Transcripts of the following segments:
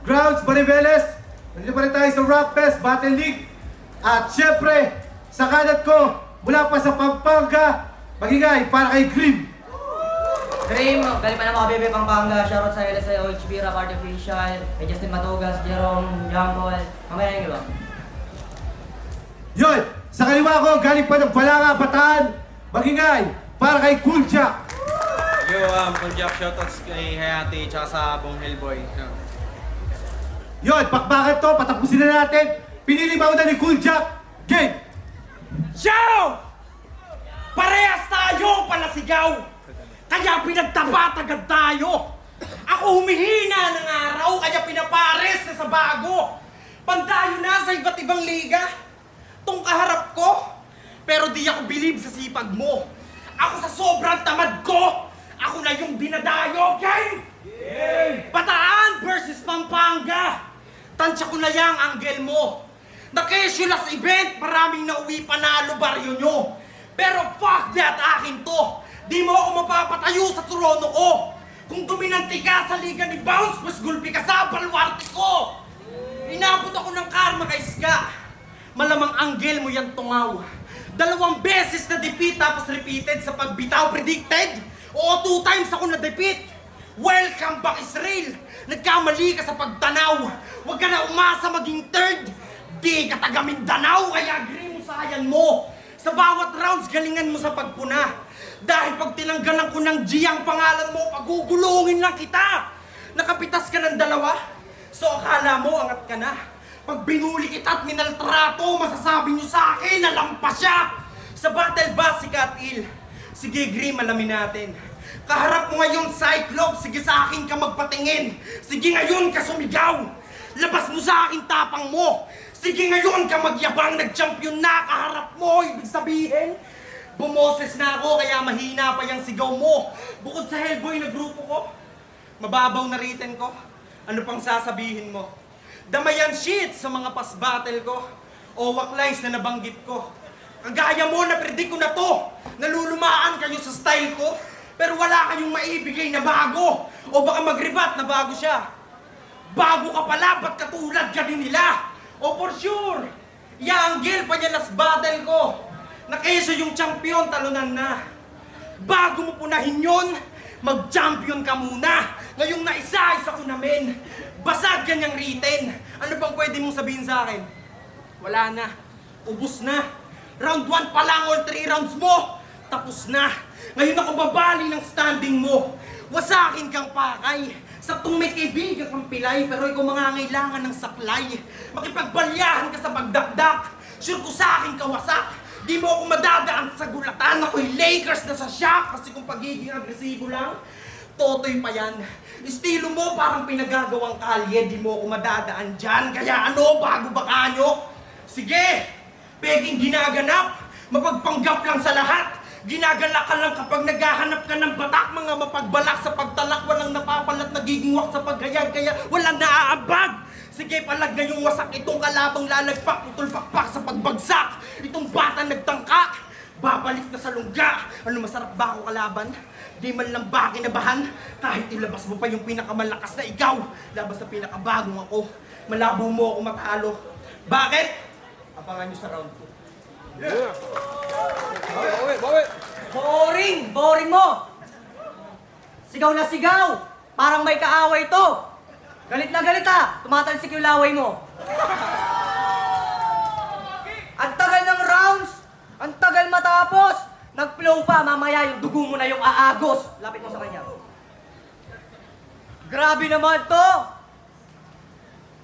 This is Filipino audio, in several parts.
Grounds Mariveles. Nandito pa rin tayo sa Rock Fest Battle League. At syempre, sa kanan ko, mula pa sa Pampanga, magigay para kay Grim. Dream, galing pa ng mga bebe Pampanga, shoutout sa LSI, OHB, Rap Artificial, kay Justin Matugas, Jerome, Jambol, mamaya yung iba. Yun, sa kaliwa ko, galing pa ng Balanga, Bataan, magigay para kay Cool Jack. Yo, Cool Jack, shoutouts kay Hayati, tsaka sa buong Hellboy. Yun, pakbakan to, patapusin na natin. Pinili mauna ni Cool Jack. Game! Show! Parehas tayo palasigaw! Kaya pinagtapat agad tayo! Ako humihina ng araw, kaya pinapares na sa bago! Pandayo na sa iba't ibang liga! Tong kaharap ko! Pero di ako bilib sa sipag mo! Ako sa sobrang tamad ko! Ako na yung dinadayo! Game! Bataan versus Pampanga! Tansya ko na yang anggel mo! Nakesyo last event, maraming nauwi panalo baryo nyo! Pero fuck that, akin to! Di mo ako mapapatayo sa trono ko! Kung dominante ka sa liga ni Bounce, mas gulpi ka sa balwarte ko! Inabot ako ng karma kay Ska. Malamang anggel mo yan tungaw. 2 beses na defeat tapos repeated sa pagbitaw predicted. Oo, 2 times ako na defeat. Welcome back Israel. Nagkamali ka sa pagtanaw. Huwag ka na umasa maging third. Di ka taga Mindanao, kaya agree mo sa hayan mo. Sa bawat rounds, galingan mo sa pagpuna. Dahil pag tinanggalan ko ng G ang pangalan mo, pagugulungin lang kita. Nakapitas ka ng 2, so akala mo angat ka na. Pag binuli kita at minaltrato, masasabi nyo sa akin na lampas siya. Sa battle ba si Katil? Sige, Grim, alamin natin. Kaharap mo ngayon, Cyclops, sige sa akin ka magpatingin. Sige ngayon ka sumigaw. Labas mo sa akin tapang mo. Sige ngayon ka magyabang, nag-champion na kaharap mo. Ibig sabihin, bumoses na ako kaya mahina pa yung sigaw mo. Bukod sa Hellboy na grupo ko, mababaw na written ko. Ano pang sasabihin mo? Damayan shit sa mga past battle ko. O waklines na nabanggit ko. Kagaya mo, na-predict ko na to. Nalulumaan kayo sa style ko. Pero wala kayong maibigay na bago. O baka mag-rebat na bago siya. Bago ka pala, ba't katulad ka din nila? O for sure, ianggil pa niya last battle ko. Na kaysa yung champion, talunan na. Bago mo punahin yun, mag-champion ka muna. Ngayong naisa-isa ko namin. Basag kanyang written. Ano bang pwede mong sabihin sa akin? Wala na. Ubus na. Round 1 pa lang, all 3 rounds mo. Tapos na. Ngayon ako babali ng standing mo. Wasakin kang pakay. Saktong may kaibigan kang pilay, pero ikaw mangangailangan ng saklay. Makipagbalyahan ka sa pagdakdak. Sure ko sa akin kawasak. Di mo ako madadaan sa gulatan. Ako'y Lakers na sa shock. Kasi kung pagiging agresibo lang, totoy pa yan. Estilo mo parang pinagagawang kalye. Di mo ako madadaan dyan. Kaya ano, bago ba kanyo? Sige, peging ginaganap. Mapagpanggap lang sa lahat. Ginagala ka lang kapag naghahanap ka ng batak. Mga mapagbalak sa pagtalak. Walang napapalat, nagiging wak sa paghayag. Kaya walang naaabag. Sige, palag na yung wasak. Itong kalabang lalagpak, putol-pakpak sa pagbagsak. Itong bata nagtangka, babalik na sa lungga. Ano, masarap ba ako kalaban? Di man lang ba kinabahan? Kahit ilabas mo pa yung pinakamalakas na ikaw. Labas sa pinakabagong ako. Malabo mo ako matalo. Bakit? Abangan nyo sa round 2. Boring! Boring mo! Sigaw na sigaw! Parang may kaaway to! Galit na galit ha! Tumatalsik yung laway mo! Ang tagal ng rounds! Ang tagal matapos! Nag-flow pa, mamaya yung dugo mo na yung aagos! Lapit mo sa kanya. Grabe naman to!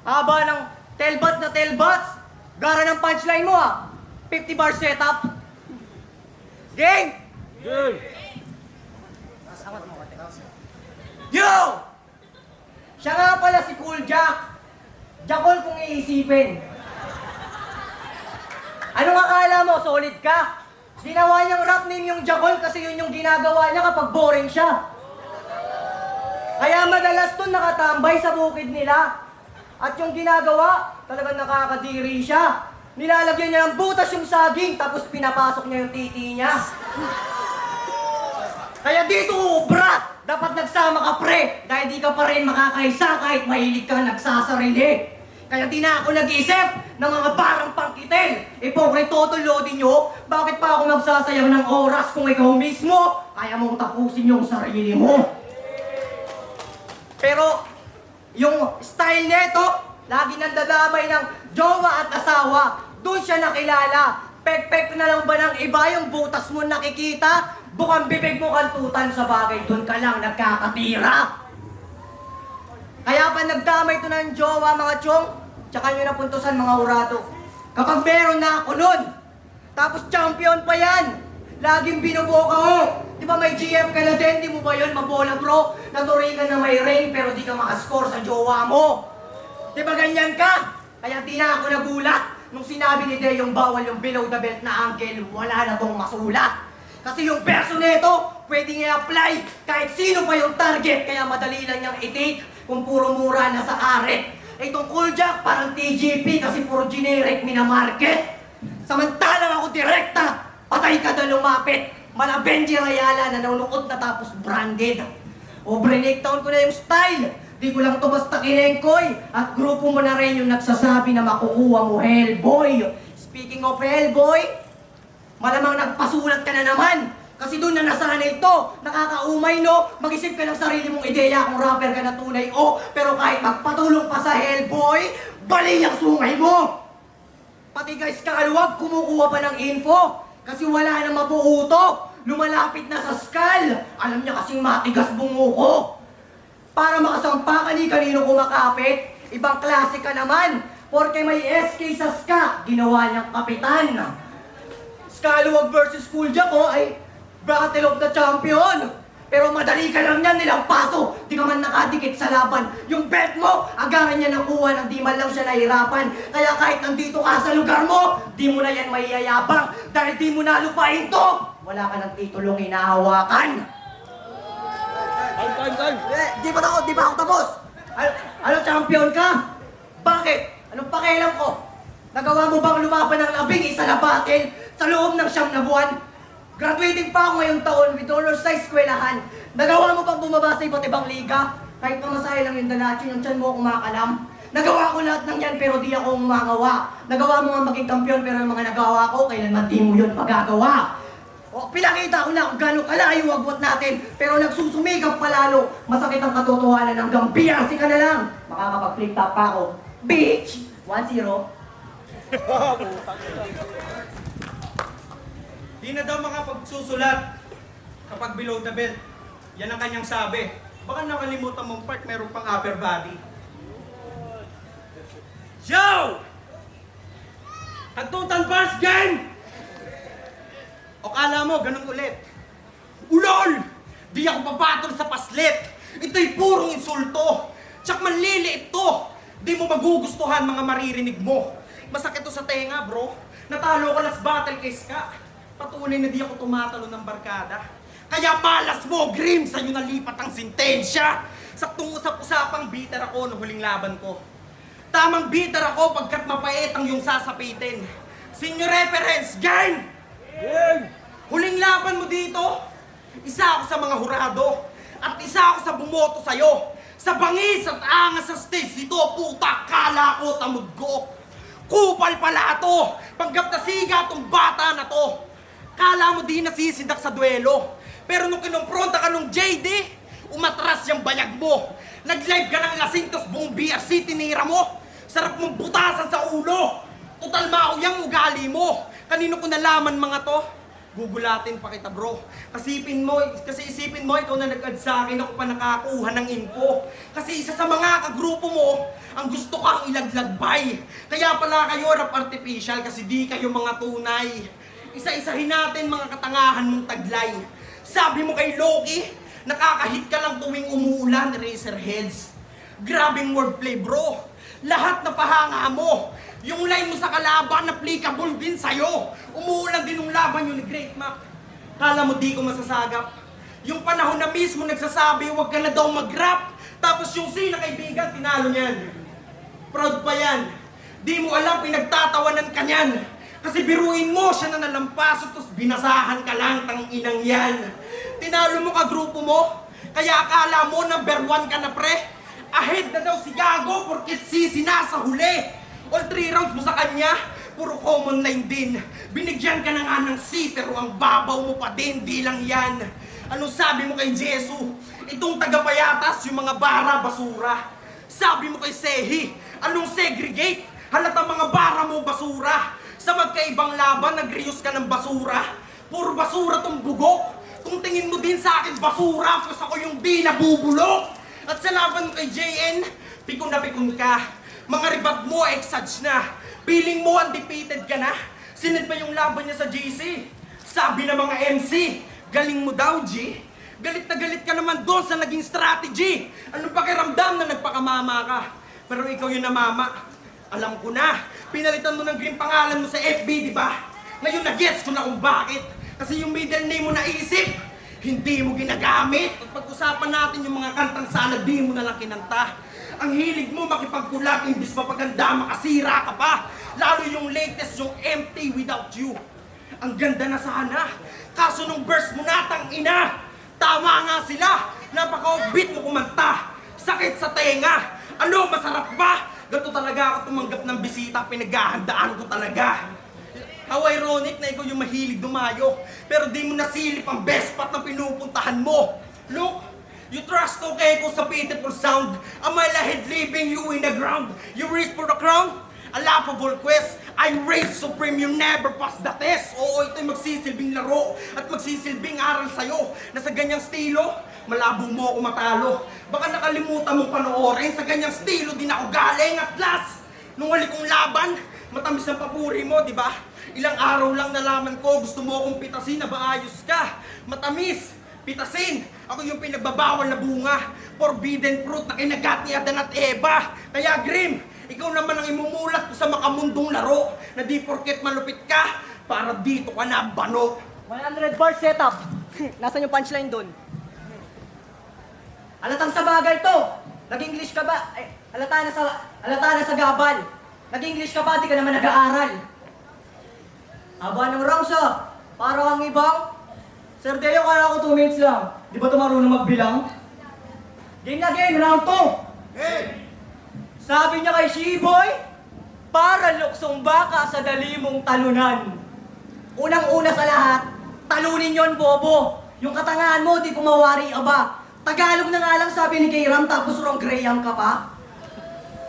Haba ng telbat na telbats! Gara ng punchline mo ha! 50 bar setup! Game! Game! Angat mo kate. Yo! Siya nga pala si Cool Jack. Jackal kung iisipin. Anong akala mo? Solid ka? Ginawa niyang rap name yung Jackal kasi yun yung ginagawa niya kapag boring siya. Kaya madalas dun nakatambay sa bukid nila. At yung ginagawa, talagang nakakadiri siya. Nilalagyan niya ng butas yung saging, tapos pinapasok niya yung titi niya. Kaya dito, ubra! Dapat nagsama ka, pre! Dahil di ka pa rin makakaisa kahit mahilig ka nagsasarili. Kaya di na ako nag-iisip ng mga barang pangkitil. Ipokrito tulodin nyo, bakit pa ako magsasayang ng oras kung ikaw mismo kaya mong tapusin yung sarili mo? Pero, yung style neto, lagi nandadamay ng jowa at asawa. Doon siya nakilala. Pek-pek na lang ba ng iba yung butas mo nakikita? Bukang bibig mo kantutan sa bagay, doon ka lang nagkakatira. Kaya pa nagdamay ito ng jowa, mga chong, tsaka nyo napuntusan, mga urado. Kapag meron na ako nun, tapos champion pa yan, laging binubuka mo. Di ba may GM ka na din, di mo ba yun mabola, bro? Naturing ka na may ring, pero di ka makascore sa jowa mo. Di ba ganyan ka? Kaya di na ako nagulat nung sinabi ni Deyong bawal yung below the belt na uncle, wala na tong masulat. Kasi yung verso nito, pwedeng i-apply kahit sino pa yung target, kaya madali lang niyang i-take kung puro mura na sa aret. Itong Cool Jack, parang TGP kasi puro generic minamarket. Samantalang ako direkta, patay ka na lumapit. Mala Benji Rayala na nanunuot na tapos branded. O breakdown ko na yung style. Di ko lang to basta kinengkoy. At grupo mo na rin yung nagsasabi na makukuha mo, Hellboy. Speaking of Hellboy, malamang nagpasulat ka na naman. Kasi doon na nasanay ito. Nakakaumay, no? Mag-isip ka ng sarili mong ideya kung rapper ka na tunay, o. Pero kahit magpatulong pa sa Hellboy, bali ang sungay mo. Pati guys, kaaluwag, kumukuha pa ng info. Kasi wala na mabuuto. Lumalapit na sa skull. Alam niya kasing matigas bumuko. Para makasampa ka ni kanino kumakapit, ibang klase ka naman. Porque may SK sa ska, ginawa niyang kapitan. Skaluwag versus Cool Jack, oh, ay Battle of the Champion. Pero madali ka lang yan, nilang paso. Di ka man nakadikit sa laban. Yung bet mo, agaran niya nakuha nang di man lang siya nahirapan. Kaya kahit nandito ka sa lugar mo, di mo na yan maiyayabang. Dahil di mo nalupain to, wala ka ng titulong hinahawakan. Time. Di ba ako tapos? Ano, champion ka? Bakit? Anong pakialam ko? Nagawa mo bang lumaban ng 11 na battle sa loob ng 9 na buwan? Graduating pa ako ngayong taon with honors sa eskwelahan. Nagawa mo bang bumaba sa iba't ibang liga? Kahit pamasahe lang yung dalatsin, yung tiyan mo kumakalam. Nagawa ko lahat ng yan pero di ako umagawa. Nagawa mo nga maging kampiyon pero yung mga nagawa ko, kailanman di mo yun magagawa. O, pinakita ko na kung gano'ng kalayo agwat natin, pero nagsusumikap palalo. Masakit ang katotohanan hanggang BRC ka na lang. Makakapag-flip top pa ako. Bitch! 1-0. Di na daw makapagsusulat kapag below the belt. Yan ang kanyang sabi. Baka nakalimutan mong part, meron pang upper body. Joe! Katutan first game! O kala mo, ganun ulit. Ulol! Di ako papatol sa paslit. Ito'y purong insulto. Tsak manliliit to. Di mo magugustuhan mga maririnig mo. Masakit to sa tenga, bro. Natalo ko last battle kay Ska. Patunay na di ako tumatalo ng barkada. Kaya malas mo, Grim, sa'yo nalipat ang sintensya. Saktong usap-usapang bitter ako nung huling laban ko. Tamang bitter ako pagkat mapait ang yung sasapitin. Senior reference, game! Huling laban mo dito, isa ako sa mga hurado at isa ako sa bumoto sa'yo. Sa bangis at angas sa stage dito, puta, kala ko tamod ko. Kupal pala to, panggap na siga tong bata na to. Kala mo di nasisindak sa duelo. Pero nung kinumpronta ka nung JD, umatras yung bayag mo. Nag-live ka ng lasing tos buong BRC tinira mo. Sarap mong butasan sa ulo. Total mao yung ugali mo. Kanino ko nalaman mga to? Gugulatin pa kita, bro. Kasi isipin mo, ikaw na nag-add sa akin, ako pa nakakuha ng info. Kasi isa sa mga kagrupo mo, ang gusto kang ilaglagbay. Kaya pala kayo rap artificial kasi di kayo mga tunay. Isa-isahin natin mga katangahan mong taglay. Sabi mo kay Loki, nakakahit ka lang tuwing umuulan, Razorheads. Grabing wordplay, bro. Lahat na pahanga mo. Yung line mo sa kalaban, applicable din sa'yo. Umuulan din yung laban yun ni Great Mac. Kala mo di ko masasagap. Yung panahon na mismo nagsasabi, huwag ka na daw mag-rap. Tapos yung sina kaibigan, tinalo niyan. Proud pa yan. Di mo alam, pinagtatawanan ka niyan. Kasi biruin mo, siya na nalampaso, tapos binasahan ka lang, tang inang yan. Tinalo mo ka grupo mo, kaya akala mo number 1 ka na pre. Ahead na daw si Gago porkit sisi na sa huli. All 3 rounds mo sa kanya, puro common line din. Binigyan ka na nga ng C pero ang babaw mo pa din, di lang yan. Anong sabi mo kay Jesu? Itong tagapayatas, yung mga bara, basura. Sabi mo kay Sehi, anong segregate? Halatang mga bara mo, basura. Sa magkaibang laban, nag-reuse ka ng basura. Puro basura tong bugok. Kung tingin mo din sa akin, basura, kasi ako yung di nabubulok. At sa laban mo kay JN, pikon na pikon ka. Mga ribag mo, exage na. Feeling mo, undefeated ka na. Sinid pa yung laban niya sa GC. Sabi ng mga MC, galing mo daw, G. Galit na galit ka naman doon sa naging strategy. Anong pakiramdam na nagpakamama ka? Pero ikaw yung namama. Alam ko na, pinalitan mo ng green pangalan mo sa FB, di ba? Ngayon na-gets ko na kung bakit. Kasi yung middle name mo naisip, hindi mo ginagamit. At pag-usapan natin yung mga kantang sana, di mo na lang kinanta. Ang hilig mo makipagkulap, imbis mapaganda, makasira ka pa. Lalo yung latest, yung Empty Without You. Ang ganda na sana. Kaso nung verse mo natang ina, tama nga sila. Napaka-offbeat mo kumanta. Sakit sa tenga. Ano, masarap ba? Ganito talaga ako tumanggap ng bisita, pinaghahandaan ko talaga. How ironic na ikaw yung mahilig dumayo, pero di mo nasilip ang best spot na pinupuntahan mo. Look, you trust okay ko sa pitiful sound. Am I lahid leaving you in the ground? You reach for the crown? A laughable quest. I raise supreme, you never pass the test. Oo, ito'y magsisilbing laro at magsisilbing aral sa'yo. Na sa ganyang estilo, malabo mo ako matalo. Baka nakalimutan mong panoorin, sa ganyang estilo din ako galing. At last, nung huli kong laban, matamis ang papuri mo, di ba? Ilang araw lang nalaman ko, gusto mo akong pitasin na ba ayos ka? Matamis, pitasin, ako yung pinagbabawal na bunga. Forbidden fruit na kinagat ni Adan at Eva. Kaya Grim, ikaw naman ang imumulat ko sa makamundong laro na di porket malupit ka, para dito ka na bano. 100 bar setup. Nasaan yung punchline doon? Halatang sa bagal to. Nag-English ka ba? Ay, halata na sa gabal. Nag-English ka ba? Di ka naman nag-aaral. Haba ng rounds ah. Para kang ibang. Sir Deo, kaya ako 2 minutes lang. Di ba ito marunong magbilang? Game na game, round 2. Hey! Sabi niya kay Shiboy, para luksong baka sa dali mong talunan. Unang-una sa lahat, talunin yon bobo. Yung katangahan mo, di kumawari aba. Tagalog na nga lang sabi ni Kayram, tapos wrong Graham ka pa.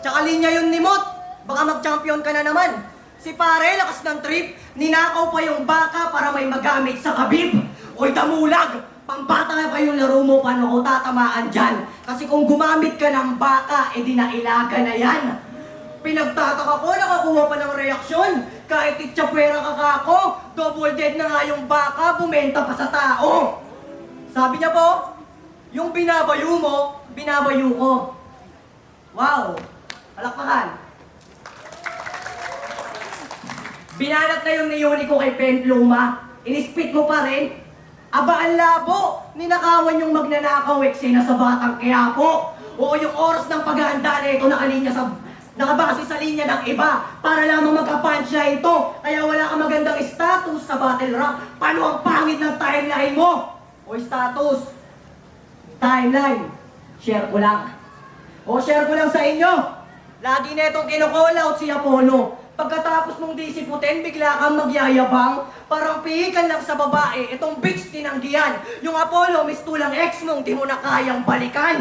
Tsaka linya yun ni Mot, baka mag-champion ka na naman. Si pare, lakas ng trip, ninakaw pa yung baka para may magamit sa kabib. Oy damulag, pambata nga pa yung laro mo, paano ko tatamaan dyan? Kasi kung gumamit ka ng baka, edi nailaga na yan. Pinagtataka ko, nakakuha pa ng reaksyon. Kahit itchapwera ka kako, double dead na nga yung baka, bumenta pa sa tao. Sabi niya po, yung binabayo mo, binabayo ko. Wow, palakpakan. Binanat na yung niyoni ko kay Pen Pluma. Inispit mo pa rin. Aba, ang labo! Ninakawan yung magnanakaw eksena sa Batang Quiapo. Oo, yung oras ng paghahanda na ito nakabase sa linya ng iba para lamang magka-punch ito. Kaya wala kang magandang status sa battle rap. Paano ang pangit ng timeline mo? O status? Timeline. Share ko lang. O share ko lang sa inyo. Lagi na itong kinocall out si Apollo. Pagkatapos mong disiputin, bigla kang magyayabang. Parang pihikan lang sa babae, itong bitch tinanggihan. Yung Apollo, mistulang ex mong di mo na kayang balikan.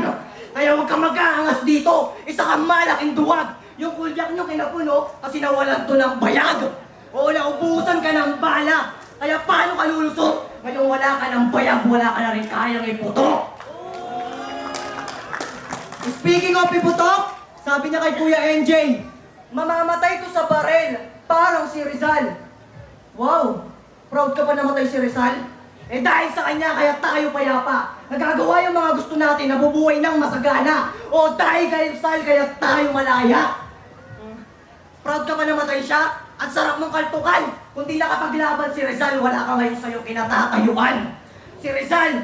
Kaya huwag kang mag-aangas dito, isa kang malaking duwag. Yung kulyak nyo kinapuno, kasi nawalan to ng bayag. O naubusan ka ng bala. Kaya paano ka lulusot? Ngayon wala ka ng bayag, wala ka na rin kayang iputok. Speaking of iputok, sabi niya kay Kuya NJ, mamamatay to sa barel, parang si Rizal. Wow, proud ka pa namatay si Rizal? Eh dahil sa kanya, kaya tayo payapa. Nagagawa yung mga gusto natin, nabubuhay ng masagana. O dahil kay Rizal, kaya tayo malaya. Proud ka pa namatay siya? At sarap mong kaltukan. Kung di nakapaglaban si Rizal, wala ka ngayon sa'yo kinatatayuan. Si Rizal,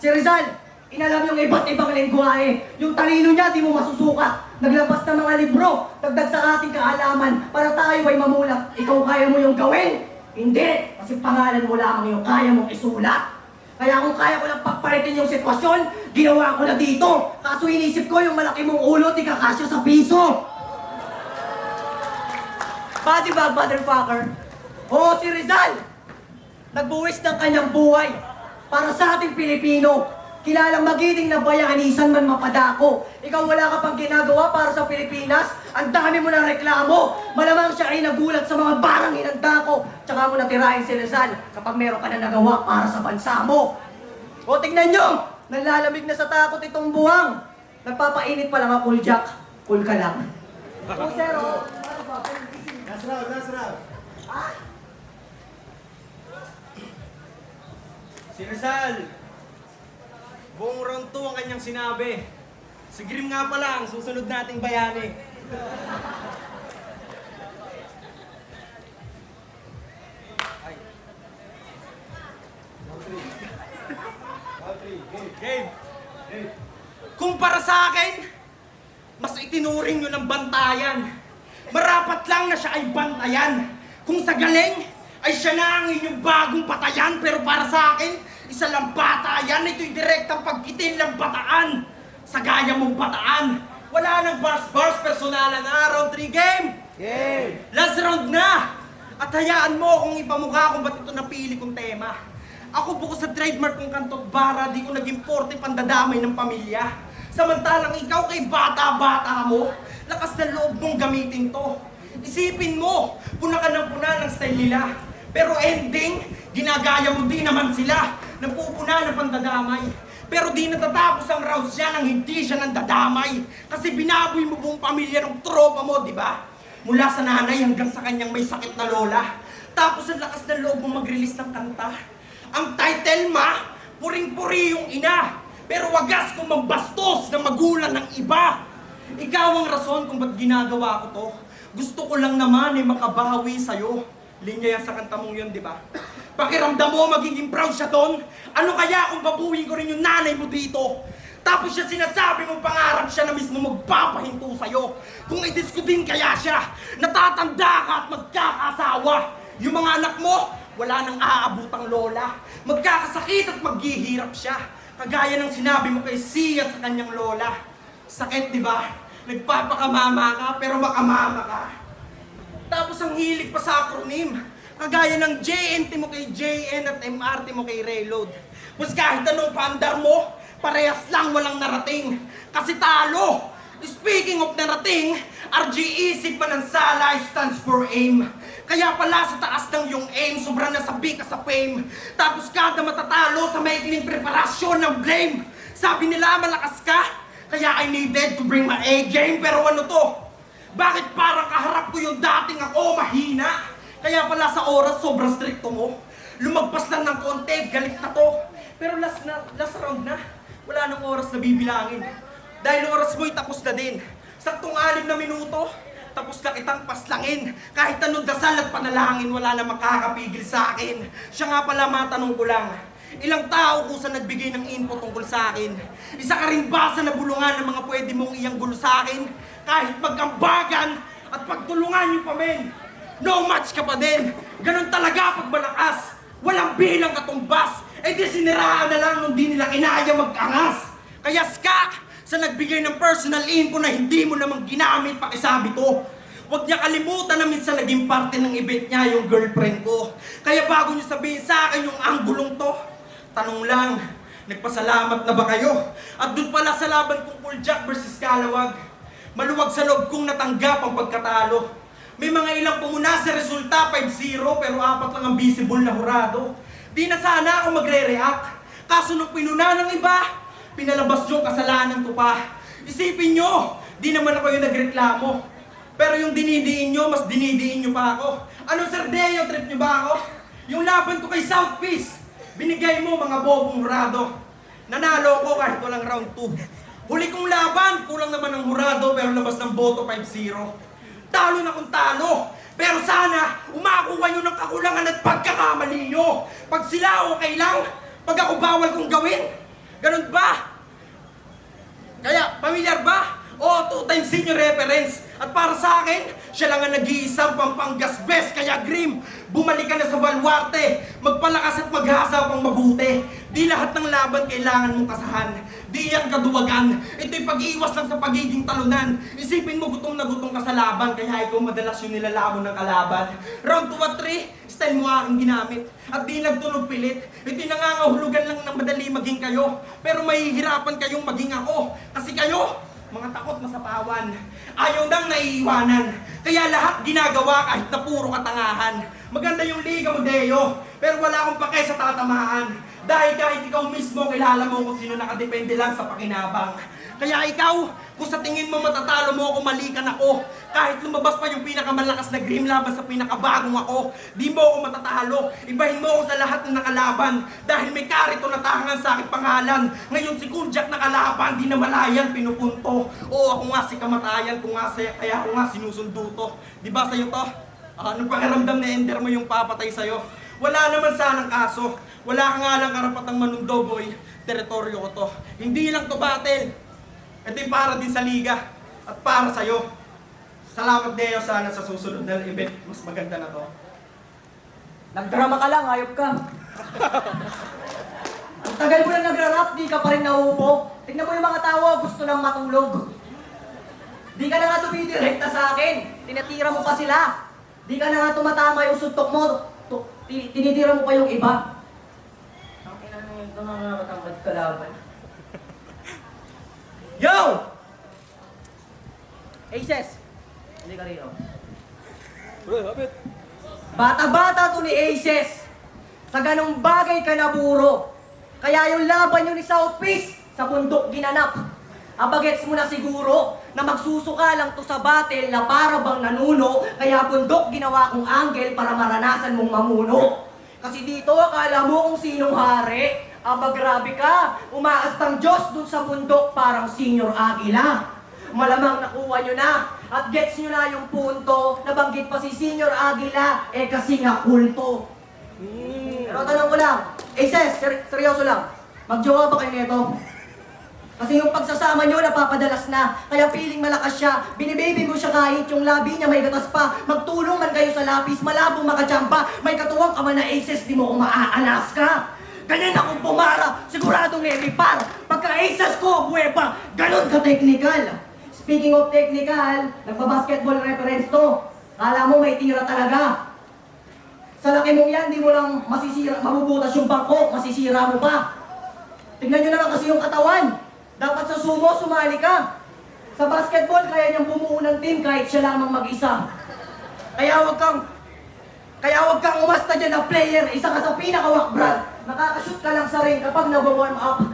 si Rizal, inalam yung iba't ibang lengguwahe. Yung talino niya, di mo masusukat. Naglabas ng mga libro, dagdag sa ating kaalaman, para tayo ay mamulak. Ikaw kaya mo yung gawin? Hindi, kasi pangalan mo lamang yung kaya mong isulat. Kaya kung kaya ko lang pagpalitin yung sitwasyon, ginawa ko na dito. Kaso inisip ko yung malaki mong ulo, di kakasya sa piso. Body bag, motherfucker. Oo, si Rizal. Nagbuwis ng kanyang buhay para sa ating Pilipino. Kilalang magiting na bayanisan man mapadako. Ikaw wala ka pang ginagawa para sa Pilipinas. Ang dami mo ng reklamo. Malamang siya ay nagulat sa mga barang inagdako. Tsaka mo natirahin si Rizal kapag meron ka na nagawa para sa bansa mo. O tignan nyo, nalalamig na sa takot itong buwang. Nagpapainit pa lang ang cool jack. Cool ka lang. O sir, o. Last round, last round. Si Rizal, buong round 2 ang kanyang sinabi. Si Grim nga pala ang susunod nating bayani. Game. Kung para sa akin, mas itinuring nyo ng bantayan. Marapat lang na siya ay bantayan. Kung sa galing, ay siya na ang inyong bagong patayan. Pero para sa akin, isa lang batayan. Ito'y direktang pagkitin ng bataan. Sa gaya mong bataan. Wala nang bars-bars, personalan na. Round 3 game. Game. Last round na. At hayaan mo kung ipamukha kung ba't ito napili kong tema. Ako bukod sa trademark kong kantot bara, di ko naging porte pandadamay ng pamilya. Samantalang ikaw kay bata-bata mo, lakas na loob mong gamitin to. Isipin mo, puna ka ng puna ng style nila. Pero ending, ginagaya mo din naman sila ng pupuna ng pandadamay. Pero di natatapos ang rounds niya nang hindi siya nandadamay. Kasi binaboy mo buong pamilya ng tropa mo, di ba? Mula sa nanay hanggang sa kanyang may sakit na lola. Tapos ang lakas ng loob mo mag-release ng kanta. Ang title ma, puring-puri yung ina. Pero wagas kung mambastos ng magulang ng iba. Ikaw ang rason kung ba't ginagawa ko to. Gusto ko lang naman ay makabawi sa'yo. Linya yan sa kanta mong yun, di ba? Pakiramdam mo magiging proud siya doon. Ano kaya kung babuhin ko rin yung nanay mo dito? Tapos siya sinasabi mong pangarap siya na mismo magpapahinto sa'yo. Kung idiskutin kaya siya, natatanda ka at magkakasawa. Yung mga anak mo, wala nang aabutang lola. Magkakasakit at maghihirap siya. Kagaya ng sinabi mo kay Si at sa kanyang lola. Sakit, di ba? Nagpapakamama ka, pero makamama ka. Tapos ang hilig pa sa acronym. Kagaya ng JNT mo kay JN at MRT mo kay Reload. Pues kahit anong paandar mo, parehas lang walang narating. Kasi talo! Speaking of narating, RGEC Panansala stands for aim. Kaya pala sa taas ng yung aim, sobrang nasabi ka sa fame. Tapos kada matatalo sa maikling preparasyon ng blame. Sabi nila malakas ka, kaya I needed to bring my A game. Pero ano to? Bakit parang kaharap ko yung dating ako mahina? Kaya pala sa oras sobrang stricto mo. Lumagpas lang ng konti, galit na to. Pero last round na, wala nang oras na bibilangin. Dahil oras mo'y tapos na din. Saktong 6 na minuto, tapos na kitang paslangin. Kahit anong dasal at panalangin, wala na makakapigil sa akin. Siya nga pala, matanong ko lang. Ilang tao kusa nagbigay ng info tungkol sa akin? Isa ka rin ba sa nabulungan ng mga pwede mong iyang gulo sa akin? Kahit magkambagan at pagtulungan niyo pa men. No match ka pa din. Ganon talaga pag malakas. Walang bilang katumbas. Eh di siniraan na lang nung di nila kinaya mag-angas. Kaya skak! Sa nagbigay ng personal info na hindi mo namang ginamit pakisabi to. Huwag niya kalimutan na minsan naging parte ng event niya yung girlfriend ko. Kaya bago niyo sabihin sa akin yung anggulong to, tanong lang, nagpasalamat na ba kayo? At doon pala sa laban kong Cool Jack versus Kalawag, maluwag sa loob kong natanggap ang pagkatalo. May mga ilang pumuna sa resulta 5-0 pero 4 lang ang visible na hurado. Di na sana ako magre-react. Kaso nung pinuna ng iba, pinalabas yung kasalanan ko pa. Isipin nyo, di naman ako yung nagreklamo. Pero yung dinidiin nyo, mas dinidiin nyo pa ako. Anong sardeo, trip nyo ba ako? Yung laban ko kay South Peace, binigay mo mga bobong hurado. Nanalo ko kahit walang round 2. Huli kong laban, kulang naman ng hurado pero labas ng boto 5-0. Talo na kung talo. Pero sana, umako kayo ng kakulangan at pagkakamali nyo. Pag sila okay lang, pag ako bawal kong gawin. Ganun ba? Kaya, pamilyar ba? Oo, 2-time senior reference. At para sa akin, siya lang ang nag-iisang Pampangas best. Kaya Grim, bumalik ka na sa baluarte. Magpalakas at maghasa pang mabuti. Di lahat ng laban kailangan mong kasahan. Di yan kaduwagan. Ito'y pag-iwas lang sa pagiging talunan. Isipin mo gutom na gutom ka sa laban. Kaya ikaw madalas yung nilalamon ng kalaban. Round 2 at 3, style mo aking ginamit. At di nagtunog pilit. Ito'y nangangahulugan lang ng madali maging kayo. Pero mahihirapan kayong maging ako. Kasi kayo, mga takot masapawan. Ayaw nang naiiwanan. Kaya lahat ginagawa kahit na puro katangahan. Maganda yung liga mo, Deo. Pero wala akong pake sa tatamaan. Dahil kahit ikaw mismo, kilala mo kung sino nakadepende lang sa pakinabang. Kaya ikaw, kung sa tingin mo matatalo mo ako, mali ka na ako. Kahit lumabas pa yung pinakamalakas na Grim laban sa pinakabagong ako, di mo ako matatalo. Ibahin mo ako sa lahat ng nakalaban. Dahil may karito na tahangan sa aking pangalan. Ngayon si Kunjak nakalaban, di na malayan, pinupunto. Oo, ako nga si kamatayan, kung nga saya, kaya ako nga sinusundo to. Di ba sa'yo to? Anong pakiramdam na ender mo yung papatay sa'yo? Wala naman sanang kaso. Wala ka nga lang karapatang manundo, boy. Teritoryo ko to. Hindi lang to battle. Ito'y para din sa liga. At para sa'yo. Salamat, Deo. Sana sa susunod na event, mas maganda na to. Nagdrama ka lang, ayop ka. Ang tagal mo na nagra-rap, di ka pa rin nauupo. Tignan mo yung mga tao, gusto nang matulog. Di ka na nga tumidirekta sa akin. Tinatira mo pa sila. Di ka na nga tumatama yung suntok mo. Tinitira mo pa yung iba. Ang ina mo yung nangangatangkad kalaban. Yo! Aces! Hindi ka rito. Bata-bata to ni Aces. Sa ganong bagay ka naburo. Kaya yung laban yun ni Southpeace sa bundok ginanap. Abagets mo na siguro na magsusuka lang to sa battle na para bang nanuno, kaya bundok ginawa kong angle para maranasan mong mamuno. Kasi dito akala mo kung sinong hari. Aba grabe ka, umaastang Diyos dun sa bundok parang senior agila. Malamang nakuha nyo na at gets nyo na yung punto. Nabanggit pa si senior agila, kasi nga kulto. Pero tanong ko lang, Aces, seryoso lang, magjowa ba kayo nito? Kasi yung pagsasama nyo, napapadalas na. Kaya feeling malakas siya. Binibaby mo siya kahit yung labi niya may gatas pa. Magtulong man kayo sa lapis, malabong makachamba. May katuwang ka man na Aces, di mo kung maaalas ka. Ganyan akong pumara, siguradong nilipar. Pagka Aces ko, buweba, ganun ka-technical. Speaking of technical, nagpa-basketball reference to. Kala mo may tira talaga. Sa laki mong yan, di mo lang masisira, mabubutas yung bangko, masisira mo pa. Tignan nyo naman kasi yung katawan. Dapat sa sumo, sumali ka. Sa basketball, kaya niyang bumuo ng team kahit siya lamang mag-isa. Kaya wag kang umasta dyan na player. Isa ka sa pinaka-whack brand. Nakakashoot ka lang sa ring kapag nag-warm up.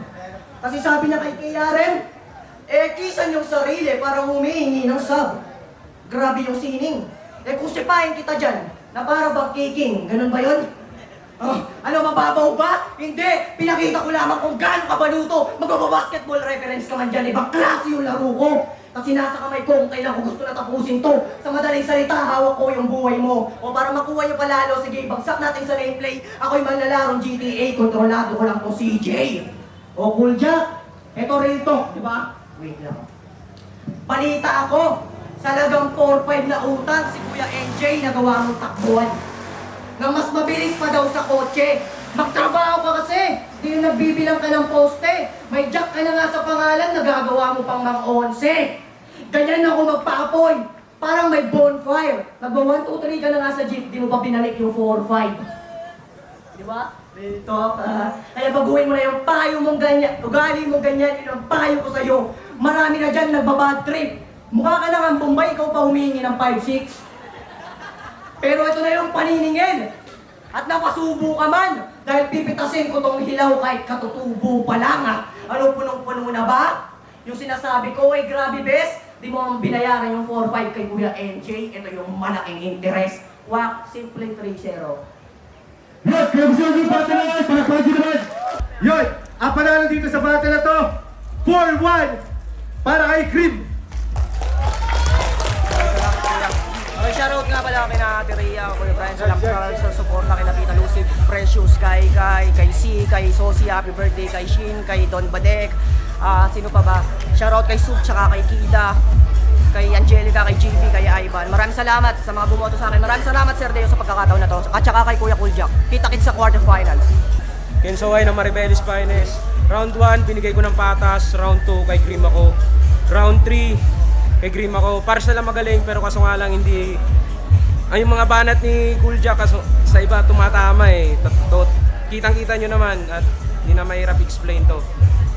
Kasi sabi niya kay KRM, kisan yung sarili para humihingi ng sub. Grabe yung sining. Kung sipahin kita dyan, na para bang kicking, ganun ba yun? Ano, mababaw ba? Hindi! Pinakita ko lamang kung gaano kabaluto. Magbabasketball reference ka man dyan. Ibang klase yung laro ko. Kasi nasa kamay ko kung kailan ko gusto na tapusin to. Sa madaling salita, hawak ko yung buhay mo. O para makuha nyo palalo, sige, bagsak natin sa nameplay. Ako'y manlalarong GTA, kontrolado ko lang to CJ. O Cool Jack, eto rito, di ba? Wait lang. Balita ako, sa lagang 4-5 na utang, si Kuya NJ nagawa mong takbuhan. Na mas mabilis pa daw sa kotse. Magtrabaho ka kasi. Di yung nagbibilang ka ng poste. May jack ka na nga sa pangalan, nagagawa mo pang mga 11. Ganyan ako magpa-apoy. Parang may bonfire. Nagba 1, 2, 3 ka na nga sa jeep, di mo pa binalik yung 4, 5. Di ba? Ito ka. Kaya baguhin mo na yung payo mong ganyan. Ugali mong ganyan, yun ang payo ko sa'yo. Marami na dyan nagbabad trip. Mukha ka na nga Bombay, ikaw pa humingi ng 5, 6. Pero ito na yung paniningin. At napasubo ka man. Dahil pipitasin ko tong hilaw kahit katutubo pa lang Ano punong-puno na ba? Yung sinasabi ko, grabe bes. Di mo binayaran yung 4-5 kay Kuya NJ. Ito yung malaking interest. Wak, simple 3-0. Yes, kaya gusto nyo yung battle na yun, para naman. Yun, ang panalo dito sa battle na to, 4-1 para kay Grim. Shoutout nga pala kina Ate Rhea, Kuya Brian, sa Lakral, sa support na kina Tita Lucy, Precious, kay C, kay Sosi, happy birthday, kay Shin, kay Don Badek, Sino pa ba? Shoutout kay Sub, tsaka kay Kida, kay Angelica, kay JB, kay Ivan. Maraming salamat sa mga bumoto sa akin. Maraming salamat, Sir Deo, sa pagkakataon na to. At saka kay Kuya Kuljak. Kita-kits sa quarterfinals. Kensaway ng Maribelis Finest. Round 1, binigay ko ng patas. Round 2, kay Grim ako. Round 3, kay Grim ako. Para sila magaling, pero kaso nga lang hindi... Ay, yung mga banat ni Kuljak, kaso sa iba tumatama eh. Kitang-kita nyo naman at hindi na mahirap explain to.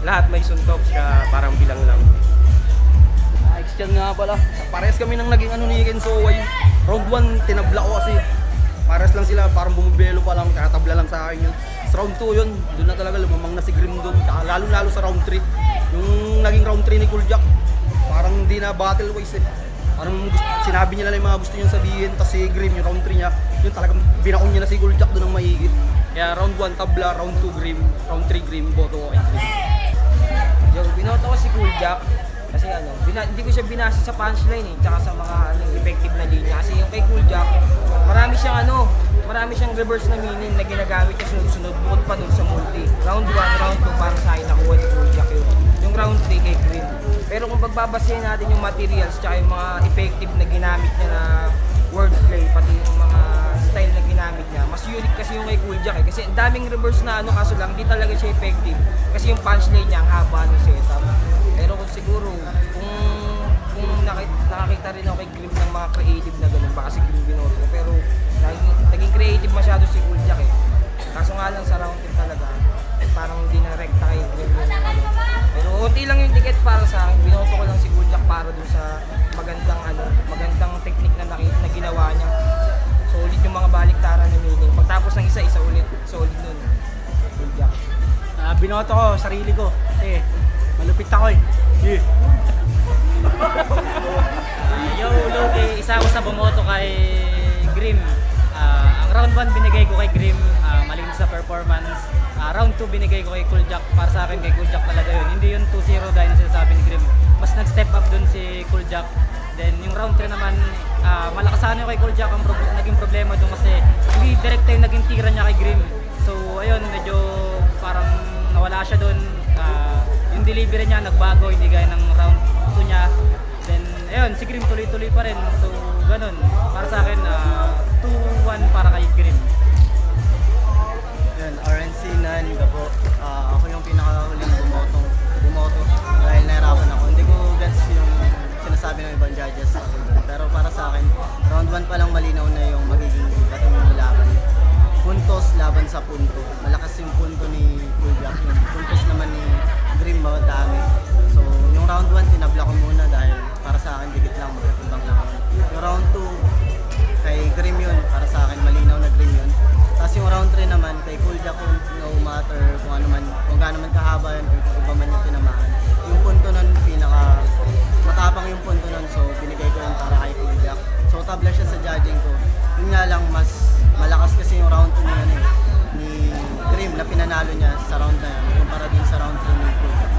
Lahat may suntok, siya parang bilang lang. Excel nga pala. Parehas kami nang naging ni Kensaway. Round 1, tinabla ko kasi. Parehas lang sila, parang bumibelo pa lang, kakatabla lang sa akin yun. Sa round 2 yun, doon na talaga lumamang na si Grim doon. Lalo-lalo sa round 3. Yung naging round 3 ni Kuljak, parang hindi na battle wise eh. Parang sinabi niya lang yung mga gusto niyang sabihin, tapos si Grim, yung round 3 niya, yun talagang binaon niya na si Kuljak doon ng maigit. Kaya round 1 tabla, round 2 Grim, round 3 Grim, boto ko kay Grim. Yo, binoto ko si Kuljak kasi hindi ko siya binasa sa punchline eh, tsaka sa mga effective na linya. Kasi yung kay Kuljak, marami siyang reverse na meaning na ginagamit niya sunod-sunod bukod pa dun sa multi. Round 1, round 2 para sa akin nakuha ni Kuljak yun. Yung round 3 kay Grim. Pero kung pagbabasehin natin yung materials tsaka yung mga effective na ginamit niya na wordplay, pati yung mga style na ginamit niya, mas unique kasi yung kay Kuljak eh. Kasi ang daming reverse na kaso lang, di talaga siya effective. Kasi yung punchline niya, ang haba ng setup. Pero kung siguro, kung nakakita rin ako kay Grim ng mga creative na ganun, baka si Grim binoto ko. Pero naging creative masyado si Kuljak eh. Kaso nga lang sa round 3 talaga, parang hindi na rekta kay Grim yung Pero unti lang yung ticket para sa akin, binoto ko lang si Kuljak para dun sa magandang technique na ginawa niya. Solid yung mga baliktaran na meaning. Pagtapos ng isa ulit, solid nun. Kuljak. Binoto ko, sarili ko. Malupit ako eh. Yeah. Yo, Loki, isa ako sa bumoto kay Grim. Ang round 1 binigay ko kay Grim, malinis sa performance. Round 2 binigay ko kay Kuljak. Para sa akin kay Kuljak talaga yun. Hindi yun 2-0 dahil na sinasabi ni Grim. Mas nag-step up dun si Kuljak. Then yung round 3 naman, malakasan yung kay Kuljak. Ang naging problema dun kasi hindi direkta yung naging tira niya kay Grim. So ayun, medyo parang nawala siya dun. Yung delivery niya nagbago, hindi gaya ng round 2 niya. Then ayun, si Grim tuloy-tuloy pa rin. So ganun, para sa akin 2-1 para kay Grim. Yan, RNC Nan, Gabo. Ako yung pinakahuling bumoto dahil nahirapan ako. Hindi ko gets yung sinasabi ng ibang judges. Pero para sa akin, round 1 pa lang malinaw na yung magiging dating ng laban. Puntos laban sa punto. Malakas yung punto ni Kuljak. Yung puntos naman ni Grim dami. So yung round 1 tinabla ko muna dahil para sa akin dikit lang, magkatimbang lang. Yung round 2 kay Grim yun, para sa akin malinaw na Grim yun. Tapos yung round 3 naman kay Kuljak, no matter kung gaano man kahaba yan, kung iba man yung tinamaan. Yung punto nun, matapang yung punto nun, so binigay ko yun para kay Kuljak. So tabla siya sa judging ko. Yun nga lang, mas malakas kasi yung round 2 ni Grim na pinanalo niya sa round na yan, kumpara din sa round 2 ni Kuljak.